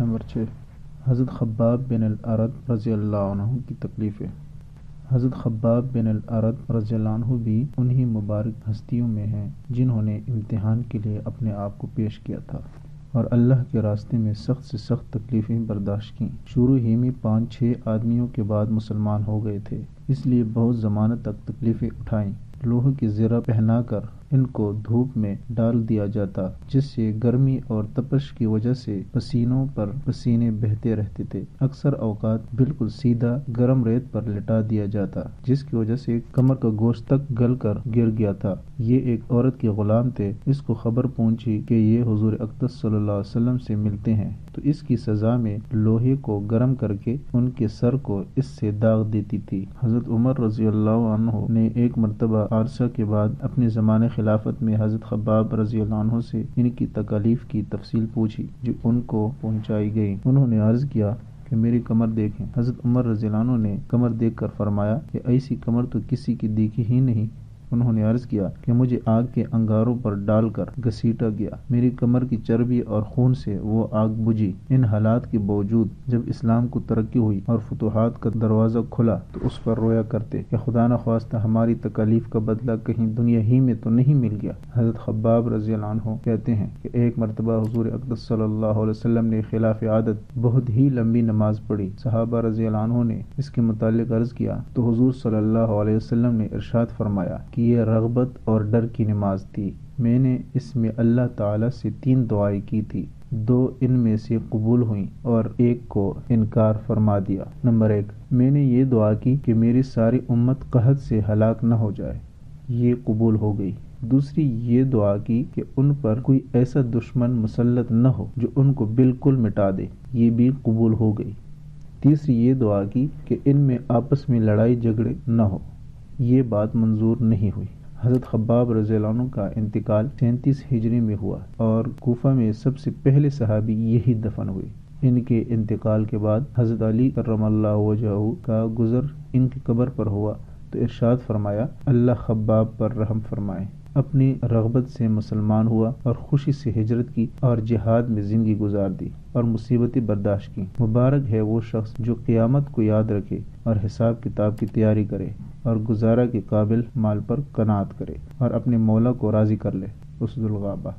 Number 6 حضرت خباب بن الارت رضی اللہ عنہ کی تکلیفیں۔ حضرت خباب بن الارت رضی اللہ عنہ بھی انہی مبارک ہستیوں میں ہیں جنہوں نے امتحان کے لیے اپنے آپ کو پیش کیا تھا اور اللہ کے راستے میں سخت سے سخت تکلیفیں برداشت کیں۔ شروع ہی میں 5-6 آدمیوں کے بعد مسلمان ہو گئے تھے، اس لیے بہت زمانہ تک تکلیفیں اٹھائیں۔ لوہے کی زرہ پہنا کر ان کو دھوپ میں ڈال دیا جاتا، جس سے گرمی اور تپش کی وجہ سے پسینوں پر پسینے بہتے رہتے تھے۔ اکثر اوقات بالکل سیدھا گرم ریت پر لٹا دیا جاتا، جس کی وجہ سے کمر کا گوشت تک گل کر گر گیا تھا۔ یہ ایک عورت کے غلام تھے، اس کو خبر پہنچی کہ یہ حضور اقدس صلی اللہ علیہ وسلم سے ملتے ہیں، تو اس کی سزا میں لوہے کو گرم کر کے ان کے سر کو اس سے داغ دیتی تھی۔ حضرت عمر رضی اللہ عنہ نے ایک مرتبہ عرصہ کے بعد اپنے زمانے خلافت میں حضرت خباب رضی اللہ عنہ سے ان کی تکالیف کی تفصیل پوچھی، جو ان کو پہنچائی گئی۔ انہوں نے عرض کیا کہ میری کمر دیکھیں۔ حضرت عمر رضی اللہ عنہ نے کمر دیکھ کر فرمایا کہ ایسی کمر تو کسی کی دیکھی ہی نہیں۔ انہوں نے عرض کیا کہ مجھے آگ کے انگاروں پر ڈال کر گھسیٹا گیا، میری کمر کی چربی اور خون سے وہ آگ بجھی۔ ان حالات کے باوجود جب اسلام کو ترقی ہوئی اور فتوحات کا دروازہ کھلا تو اس پر رویا کرتے کہ خدا نخواستہ ہماری تکالیف کا بدلہ کہیں دنیا ہی میں تو نہیں مل گیا۔ حضرت خباب رضی اللہ عنہ کہتے ہیں کہ ایک مرتبہ حضور اقدس صلی اللہ علیہ وسلم نے خلاف عادت بہت ہی لمبی نماز پڑھی۔ صحابہ رضی اللہ عنہ نے اس کے متعلق عرض کیا تو حضور صلی اللہ علیہ وسلم نے ارشاد فرمایا کہ یہ رغبت اور ڈر کی نماز تھی۔ میں نے اس میں اللہ تعالی سے 3 دعائیں کی تھی، 2 ان میں سے قبول ہوئیں اور ایک کو انکار فرما دیا۔ نمبر 1، میں نے یہ دعا کی کہ میری ساری امت قحط سے ہلاک نہ ہو جائے، یہ قبول ہو گئی۔ دوسری یہ دعا کی کہ ان پر کوئی ایسا دشمن مسلط نہ ہو جو ان کو بالکل مٹا دے، یہ بھی قبول ہو گئی۔ تیسری یہ دعا کی کہ ان میں آپس میں لڑائی جھگڑے نہ ہو، یہ بات منظور نہیں ہوئی۔ حضرت خباب رضی اللہ عنہ کا انتقال 37 ہجری میں ہوا اور کوفہ میں سب سے پہلے صحابی یہی دفن ہوئے۔ ان کے انتقال کے بعد حضرت علی کرم اللہ وجہہ کا گزر ان کی قبر پر ہوا تو ارشاد فرمایا اللہ خباب پر رحم فرمائے۔ اپنی رغبت سے مسلمان ہوا اور خوشی سے ہجرت کی اور جہاد میں زندگی گزار دی اور مصیبتیں برداشت کی۔ مبارک ہے وہ شخص جو قیامت کو یاد رکھے اور حساب کتاب کی تیاری کرے اور گزارا کے قابل مال پر قناعت کرے اور اپنے مولا کو راضی کر لے۔ اسد الغابہ۔